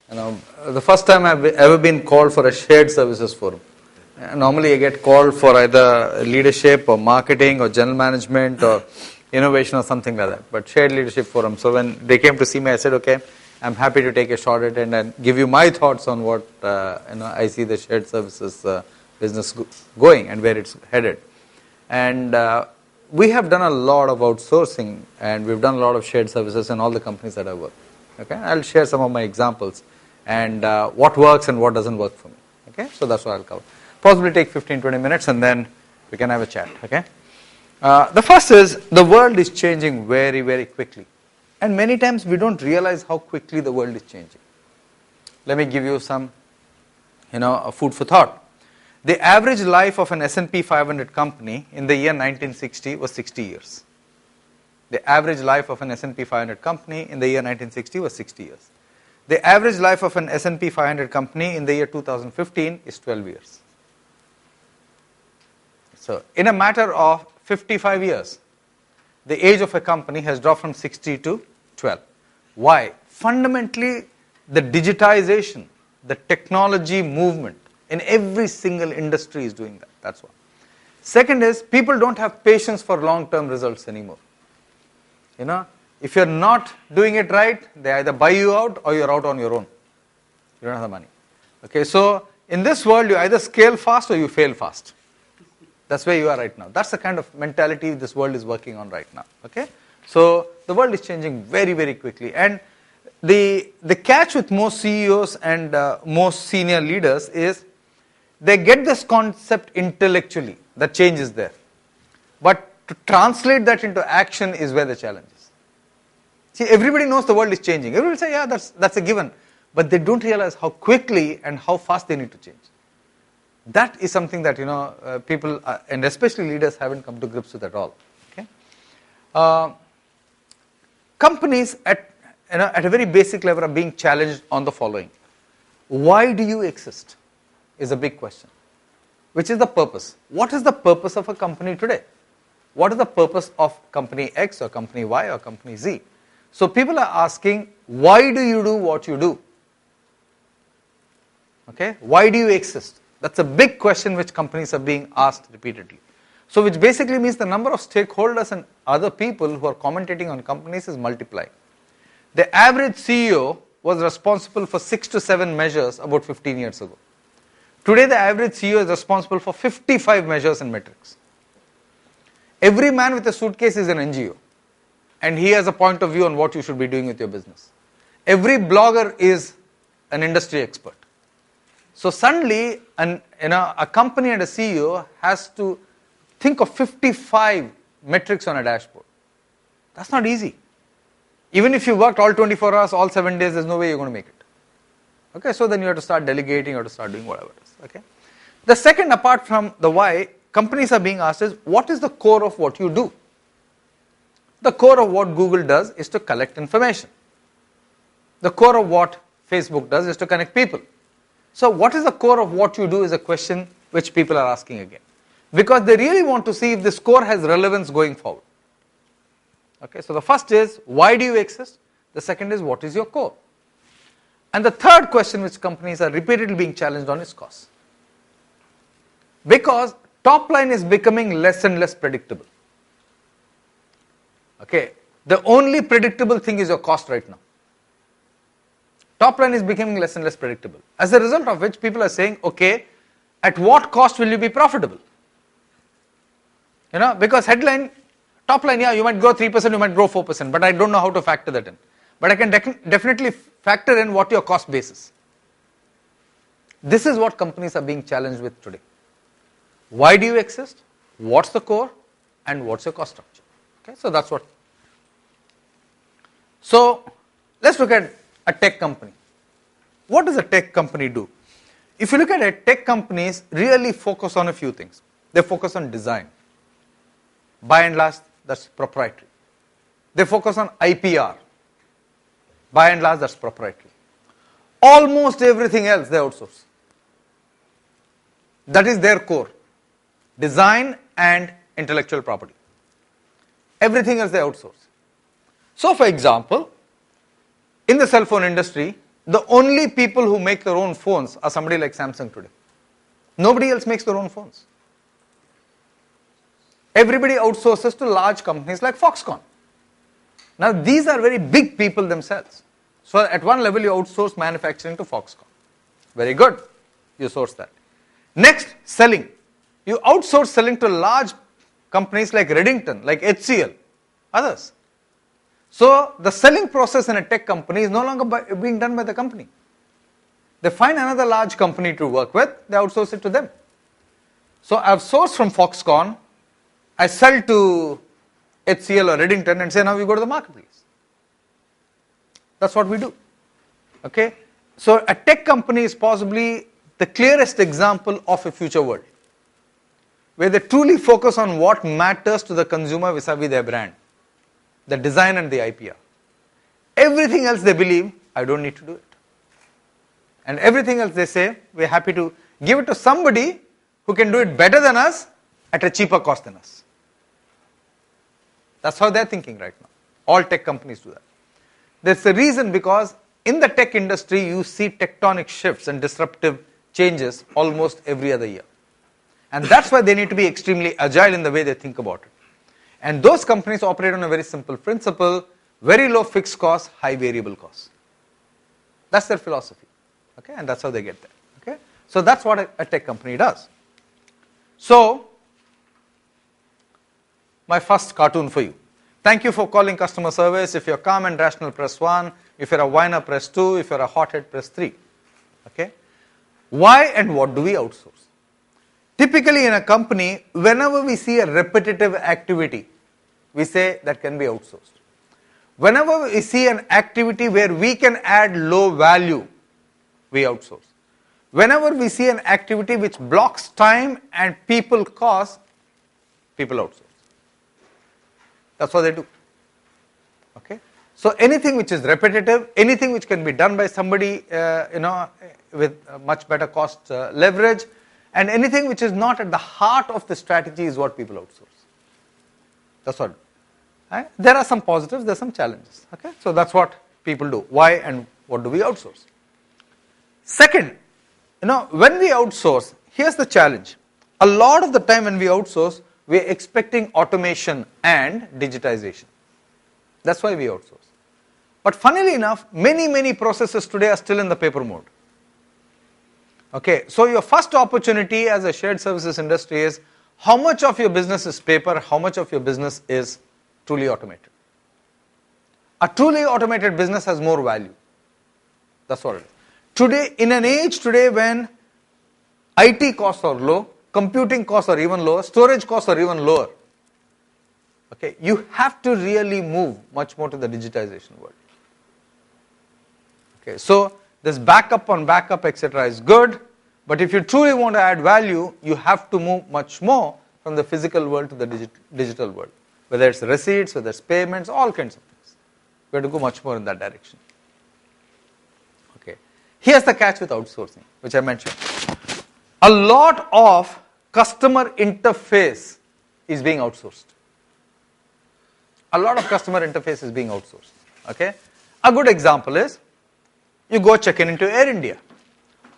The first time I've ever been called for a shared services forum. Normally I get called for either leadership or marketing or general management or innovation or something like that, but shared leadership forum. So when they came to see me, I said, okay, I'm happy to take a shot at it and give you my thoughts on what I see the shared services business going and where it's headed. And we have done a lot of outsourcing, and we've done a lot of shared services in all the companies that I work. Okay, I'll share some of my examples and what works and what doesn't work for me. Okay, so that's what I'll cover. Possibly take 15-20 minutes and then we can have a chat. Okay, the first is the world is changing very, very quickly, and many times we don't realize how quickly the world is changing. Let me give you some, a food for thought. The average life of an S&P 500 company in the year 1960 was 60 years. The average life of an S&P 500 company in the year 1960 was 60 years. The average life of an S&P 500 company in the year 2015 is 12 years. So in a matter of 55 years, the age of a company has dropped from 60 to 12. Why? Fundamentally, the digitization, the technology movement in every single industry is doing that. That's one. Second is, people don't have patience for long-term results anymore. If you're not doing it right, they either buy you out or you're out on your own. You don't have the money. Okay, so in this world, you either scale fast or you fail fast. That's where you are right now. That's the kind of mentality this world is working on right now. Okay, so the world is changing very, very quickly, and the catch with most CEOs and most senior leaders is they get this concept intellectually that change is there, but to translate that into action is where the challenge is. See, everybody knows the world is changing. Everybody will say, yeah, that's a given. But they don't realize how quickly and how fast they need to change. That is something that, people, and especially leaders, haven't come to grips with at all. Okay? Companies at a very basic level are being challenged on the following. Why do you exist? Is a big question. Which is the purpose? What is the purpose of a company today? What is the purpose of company X or company Y or company Z? So people are asking, why do you do what you do? Okay, why do you exist? That's a big question which companies are being asked repeatedly. So which basically means the number of stakeholders and other people who are commentating on companies is multiplying. The average CEO was responsible for 6 to 7 measures about 15 years ago. Today the average CEO is responsible for 55 measures and metrics. Every man with a suitcase is an NGO, and he has a point of view on what you should be doing with your business. Every blogger is an industry expert. So suddenly, a company and a CEO has to think of 55 metrics on a dashboard. That's not easy. Even if you worked all 24 hours, all 7 days, there's no way you're going to make it. Okay, so then you have to start delegating, you have to start doing whatever it is. Okay. The second, apart from the why, companies are being asked is, what is the core of what you do? The core of what Google does is to collect information. The core of what Facebook does is to connect people. So what is the core of what you do is a question which people are asking again. Because they really want to see if this core has relevance going forward. Okay, so the first is, why do you exist? The second is, what is your core? And the third question which companies are repeatedly being challenged on is cost. Because top line is becoming less and less predictable. Okay, the only predictable thing is your cost right now. Top line is becoming less and less predictable. As a result of which, people are saying, okay, at what cost will you be profitable? Because headline, top line, yeah, you might grow 3%, you might grow 4%, but I don't know how to factor that in. But I can definitely factor in what your cost base is. This is what companies are being challenged with today. Why do you exist? What's the core? And what's your cost structure? Okay, so that's what. So let's look at a tech company. What does a tech company do? If you look at it, tech companies really focus on a few things. They focus on design. By and large, that's proprietary. They focus on IPR. By and large, that's proprietary. Almost everything else they outsource. That is their core. Design and intellectual property. Everything else they outsource. So for example, in the cell phone industry, The only people who make their own phones are somebody like Samsung today. Nobody else makes their own phones. Everybody outsources to large companies like Foxconn. Now these are very big people themselves. So at one level you outsource manufacturing to Foxconn. Very good. You source that. Next, selling. You outsource selling to large companies like Redington, like HCL, others. So the selling process in a tech company is no longer being done by the company. They find another large company to work with, they outsource it to them. So I've sourced from Foxconn, I sell to HCL or Redington and say now you go to the marketplace. That's what we do. Okay? So a tech company is possibly the clearest example of a future world, where they truly focus on what matters to the consumer vis-a-vis their brand, the design and the IPR. Everything else they believe, I don't need to do it. And everything else they say, we're happy to give it to somebody who can do it better than us at a cheaper cost than us. That's how they're thinking right now. All tech companies do that. There's a reason, because in the tech industry you see tectonic shifts and disruptive changes almost every other year. And that's why they need to be extremely agile in the way they think about it. And those companies operate on a very simple principle: very low fixed costs, high variable costs. That's their philosophy. Okay, and that's how they get there. Okay, so that's what a tech company does. So, my first cartoon for you. Thank you for calling customer service. If you're calm and rational, press 1. If you're a whiner, press 2. If you're a hothead, press 3. Okay, why and what do we outsource? Typically in a company, whenever we see a repetitive activity, we say that can be outsourced. Whenever we see an activity where we can add low value, we outsource. Whenever we see an activity which blocks time and people cost, people outsource. That's what they do. Okay? So anything which is repetitive, anything which can be done by somebody with much better cost leverage, and anything which is not at the heart of the strategy is what people outsource. That's what. Right? There are some positives, there are some challenges. Okay? So that's what people do. Why and what do we outsource? Second, when we outsource, here's the challenge. A lot of the time when we outsource, we are expecting automation and digitization. That's why we outsource. But funnily enough, many processes today are still in the paper mode. Okay, so your first opportunity as a shared services industry is how much of your business is paper, how much of your business is truly automated. A truly automated business has more value. That's what it is. Today, in an age today when IT costs are low, computing costs are even lower, storage costs are even lower, okay, you have to really move much more to the digitization world. Okay, so this backup on backup, etc. is good, but if you truly want to add value, you have to move much more from the physical world to the digital world. Whether it's receipts, whether it's payments, all kinds of things. We have to go much more in that direction. Okay. Here's the catch with outsourcing, which I mentioned. A lot of customer interface is being outsourced. A lot of customer interface is being outsourced. Okay. A good example is, you go check in into Air India.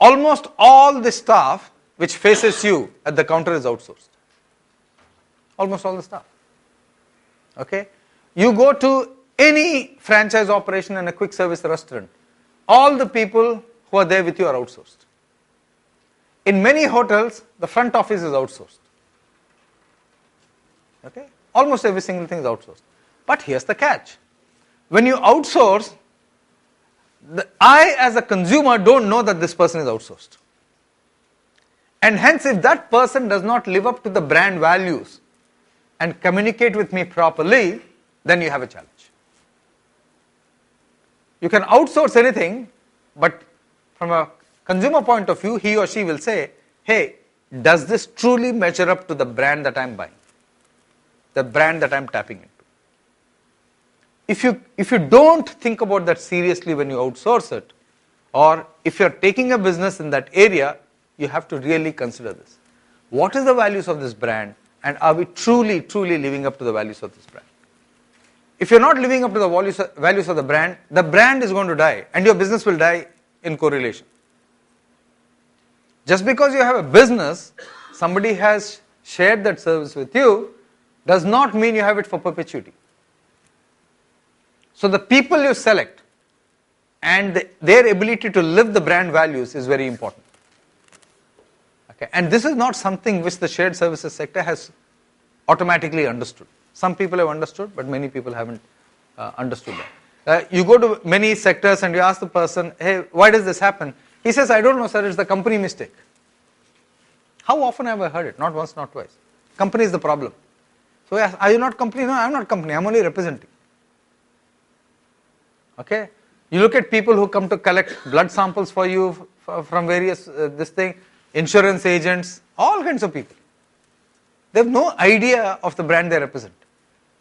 Almost all the staff which faces you at the counter is outsourced. Almost all the staff. Okay? You go to any franchise operation in a quick service restaurant, all the people who are there with you are outsourced. In many hotels, the front office is outsourced. Okay? Almost every single thing is outsourced. But here's the catch. When you outsource, I as a consumer don't know that this person is outsourced. And hence, if that person does not live up to the brand values and communicate with me properly, then you have a challenge. You can outsource anything, but from a consumer point of view, he or she will say, hey, does this truly measure up to the brand that I'm buying? The brand that I'm tapping into? If you don't think about that seriously when you outsource it, or if you're taking a business in that area, you have to really consider this. What is the values of this brand, and are we truly living up to the values of this brand? If you're not living up to the values of the brand is going to die, and your business will die in correlation. Just because you have a business, somebody has shared that service with you, does not mean you have it for perpetuity. So the people you select and their ability to live the brand values is very important. Okay? And this is not something which the shared services sector has automatically understood. Some people have understood, but many people haven't understood that. You go to many sectors and you ask the person, hey, why does this happen? He says, I don't know, sir, it's the company mistake. How often have I heard it? Not once, not twice. Company is the problem. So are you not company? No, I'm not company, I'm only representing. Okay? You look at people who come to collect blood samples for you from various, insurance agents, all kinds of people. They have no idea of the brand they represent.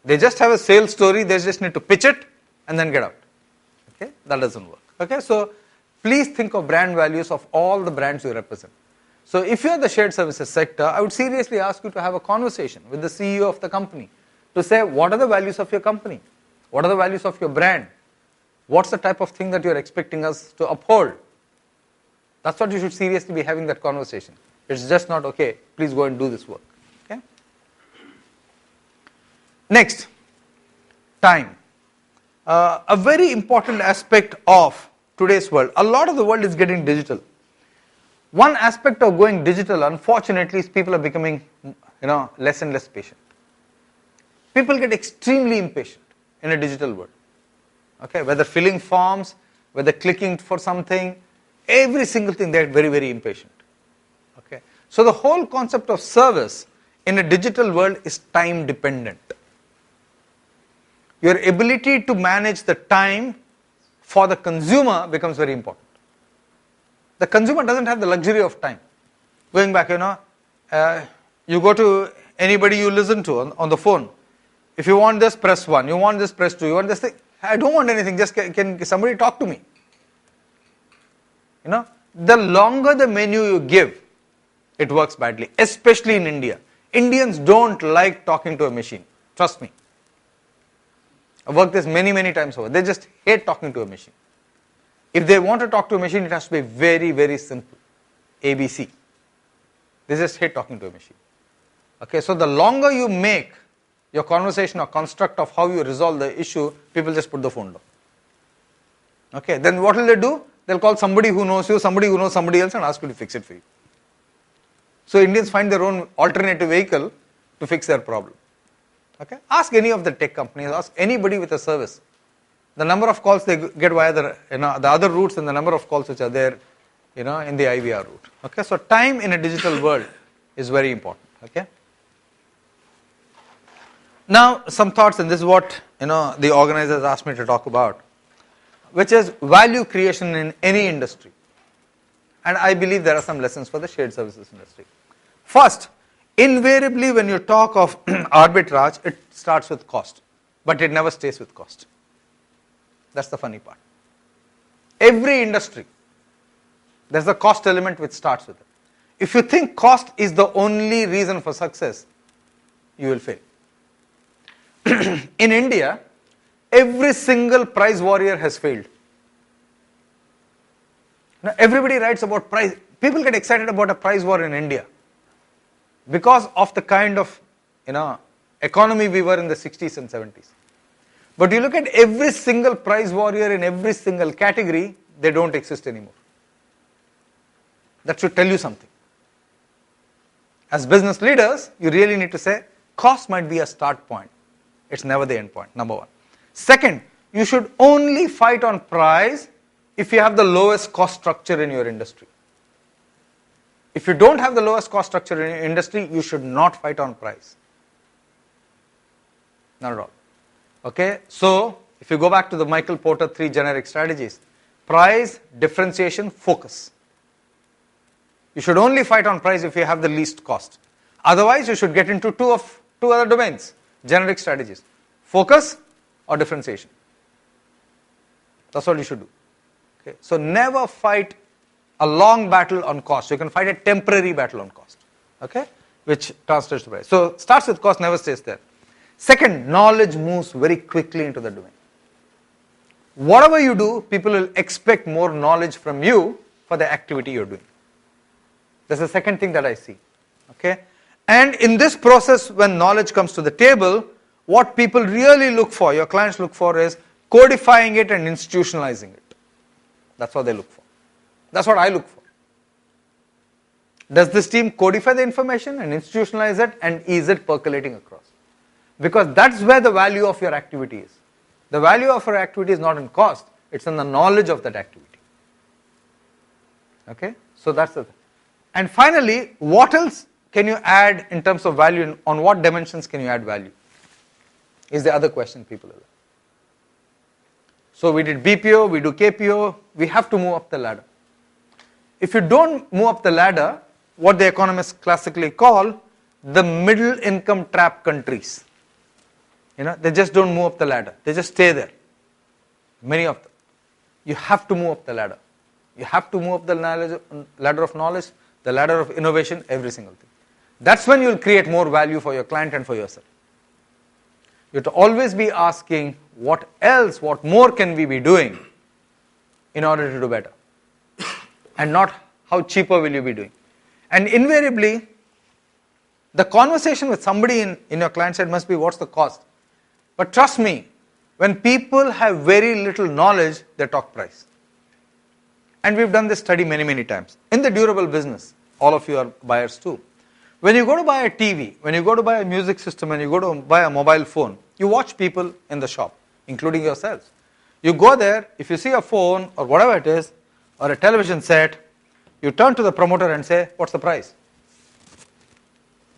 They just have a sales story, they just need to pitch it and then get out. Okay? That doesn't work. Okay? So please think of brand values of all the brands you represent. So if you are the shared services sector, I would seriously ask you to have a conversation with the CEO of the company to say, what are the values of your company? What are the values of your brand? What's the type of thing that you're expecting us to uphold? That's what you should seriously be having that conversation. It's just not, okay, please go and do this work. Okay? Next, time. A very important aspect of today's world. A lot of the world is getting digital. One aspect of going digital, unfortunately, is people are becoming, less and less patient. People get extremely impatient in a digital world. Okay, whether filling forms, whether clicking for something, every single thing, they're very, very impatient. Okay, so the whole concept of service in a digital world is time dependent. Your ability to manage the time for the consumer becomes very important. The consumer doesn't have the luxury of time. Going back, you go to anybody you listen to on the phone. If you want this, press 1. You want this, press 2. You want this thing. I don't want anything. Just can somebody talk to me? The longer the menu you give, it works badly, especially in India. Indians don't like talking to a machine. Trust me. I've worked this many, many times over. They just hate talking to a machine. If they want to talk to a machine, it has to be very, very simple. ABC. They just hate talking to a machine. Okay, so the longer you make your conversation or construct of how you resolve the issue, people just put the phone down. Okay, then what will they do? They'll call somebody who knows you, somebody who knows somebody else, and ask you to fix it for you. So Indians find their own alternative vehicle to fix their problem. Okay, ask any of the tech companies, ask anybody with a service. The number of calls they get via the other routes and the number of calls which are there, in the IVR route. Okay, so time in a digital world is very important. Okay. Now some thoughts, and this is what the organizers asked me to talk about, which is value creation in any industry. And I believe there are some lessons for the shared services industry. First, invariably when you talk of arbitrage, it starts with cost, but it never stays with cost. That's the funny part. Every industry, there's a cost element which starts with it. If you think cost is the only reason for success, you will fail. In India, every single price warrior has failed. Now, everybody writes about price. People get excited about a price war in India because of the kind of economy we were in the 60s and 70s. But you look at every single price warrior in every single category, they don't exist anymore. That should tell you something. As business leaders, you really need to say, cost might be a start point. It's never the end point, number one. Second, you should only fight on price if you have the lowest cost structure in your industry. If you don't have the lowest cost structure in your industry, you should not fight on price. Not at all. Okay, so if you go back to the Michael Porter 3 generic strategies, price, differentiation, focus. You should only fight on price if you have the least cost. Otherwise, you should get into two other domains, generic strategies, focus or differentiation. That's what you should do. Okay, so never fight a long battle on cost. You can fight a temporary battle on cost, okay, which translates to price. So starts with cost, never stays there. Second, knowledge moves very quickly into the domain. whatever you do, people will expect more knowledge from you for the activity you're doing. That's the second thing that I see. Okay? And in this process, when knowledge comes to the table, what people really look for, your clients look for, is codifying it and institutionalizing it. That's what they look for. That's what I look for. Does this team codify the information and institutionalize it, and is it percolating across? Because that's where the value of your activity is. The value of your activity is not in cost, it's in the knowledge of that activity. Okay? So that's the thing. And finally, what else can you add in terms of value? On what dimensions can you add value? Is the other question people have. So we did BPO, we do KPO, we have to move up the ladder. If you don't move up the ladder, what the economists classically call the middle income trap countries. They just don't move up the ladder. They just stay there. Many of them. You have to move up the ladder. You have to move up the ladder of knowledge, the ladder of innovation, every single thing. That's when you'll create more value for your client and for yourself. You have to always be asking, what else, what more can we be doing in order to do better? And not how cheaper will you be doing. And invariably, the conversation with somebody in your client side must be, what's the cost? But trust me, when people have very little knowledge, they talk price. And we've done this study many, many times. In the durable business, all of you are buyers too. When you go to buy a TV, when you go to buy a music system, when you go to buy a mobile phone, you watch people in the shop, including yourselves. You go there, if you see a phone or whatever it is, or a television set, you turn to the promoter and say, what's the price?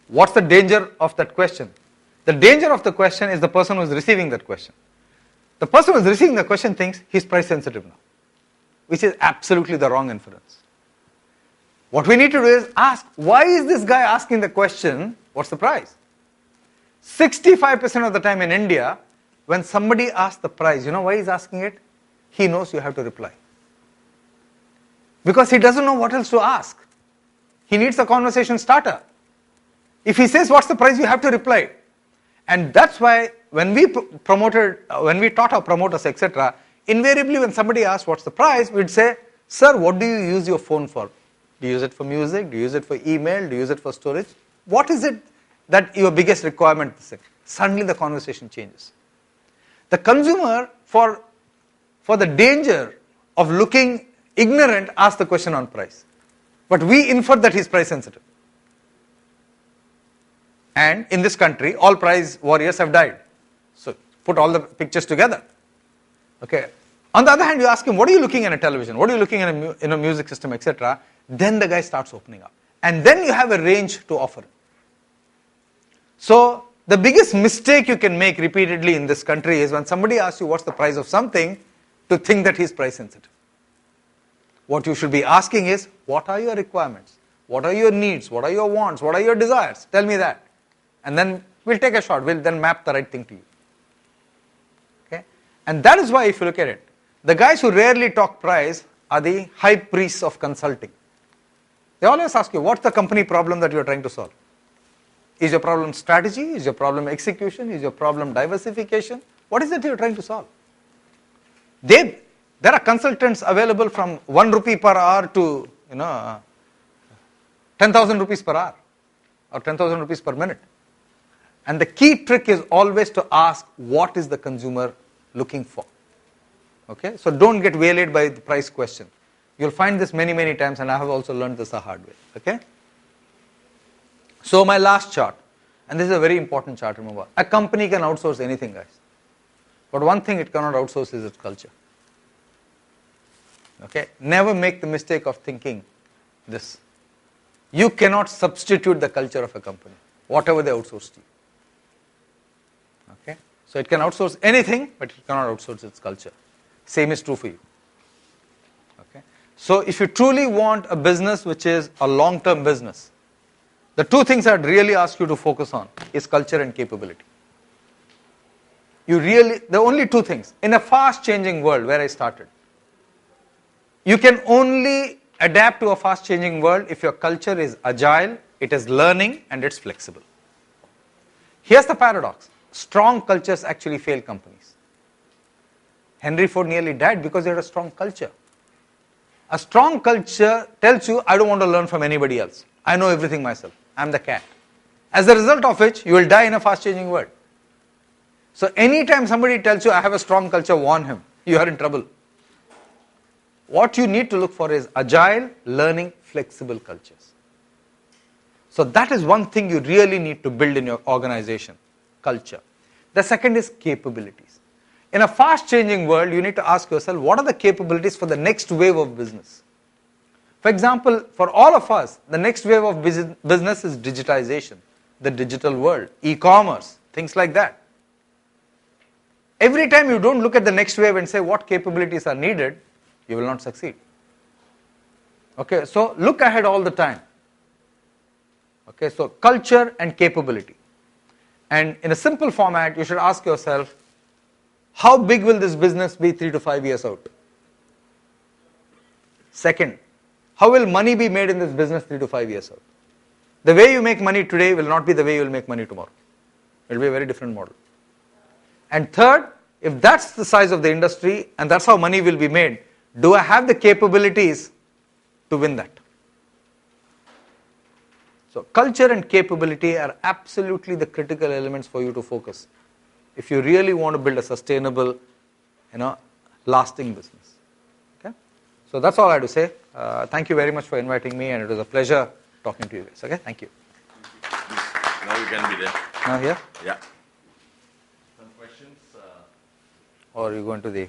What's the danger of that question? The danger of the question is the person who is receiving that question. The person who is receiving the question thinks he's price sensitive now, which is absolutely the wrong inference. What we need to do is ask, why is this guy asking the question, what's the price? 65% of the time in India, when somebody asks the price, you know why he's asking it? He knows you have to reply. Because he doesn't know what else to ask. He needs a conversation starter. If he says, what's the price, you have to reply. And that's why when we taught our promoters, etc., invariably when somebody asks what's the price, we'd say, sir, what do you use your phone for? Do you use it for music? Do you use it for email? Do you use it for storage? What is it that your biggest requirement is? Suddenly the conversation changes. The consumer, for the danger of looking ignorant, asks the question on price. But we infer that he's price sensitive. And in this country, all price warriors have died. So put all the pictures together. Okay. On the other hand, you ask him, what are you looking at a television? What are you looking at in a music system, etc.? Then the guy starts opening up. And then you have a range to offer. So the biggest mistake you can make repeatedly in this country is when somebody asks you what's the price of something, to think that he's price sensitive. What you should be asking is, what are your requirements? What are your needs? What are your wants? What are your desires? Tell me that. And then we'll take a shot. We'll then map the right thing to you. Okay? And that is why, if you look at it, the guys who rarely talk price are the high priests of consulting. They always ask you, what's the company problem that you're trying to solve? Is your problem strategy? Is your problem execution? Is your problem diversification? What is it you're trying to solve? There are consultants available from 1 rupee per hour to 10,000 rupees per hour or 10,000 rupees per minute. And the key trick is always to ask, what is the consumer looking for? Okay, so don't get waylaid by the price question. You'll find this many, many times, and I have also learned this the hard way. Okay. So my last chart, and this is a very important chart, remember. A company can outsource anything, guys. But one thing it cannot outsource is its culture. Okay, never make the mistake of thinking this. You cannot substitute the culture of a company, whatever they outsource to you. Okay, so it can outsource anything, but it cannot outsource its culture. Same is true for you. Okay, so if you truly want a business which is a long-term business, the two things I'd really ask you to focus on is culture and capability. The only two things. In a fast-changing world where I started, you can only adapt to a fast-changing world if your culture is agile, it is learning, and it's flexible. Here's the paradox. Strong cultures actually fail companies. Henry Ford nearly died because he had a strong culture. A strong culture tells you, I don't want to learn from anybody else. I know everything myself. I'm the cat. As a result of which, you will die in a fast-changing world. So anytime somebody tells you, I have a strong culture, warn him. You are in trouble. What you need to look for is agile, learning, flexible cultures. So that is one thing you really need to build in your organization, culture. The second is capabilities. In a fast-changing world, you need to ask yourself, what are the capabilities for the next wave of business? For example, for all of us, the next wave of business is digitization, the digital world, e-commerce, things like that. Every time you don't look at the next wave and say what capabilities are needed, you will not succeed. Okay, so look ahead all the time. Okay, so culture and capability. And in a simple format, you should ask yourself, how big will this business be 3 to 5 years out? Second, how will money be made in this business 3 to 5 years out? The way you make money today will not be the way you will make money tomorrow. It will be a very different model. And third, if that's the size of the industry and that's how money will be made, do I have the capabilities to win that? So culture and capability are absolutely the critical elements for you to focus if you really want to build a sustainable, lasting business. Okay? So that's all I have to say. Thank you very much for inviting me, and it was a pleasure talking to you guys. Okay? Thank you. Now you can be there. Now here? Yeah. Some questions? Or are you going to the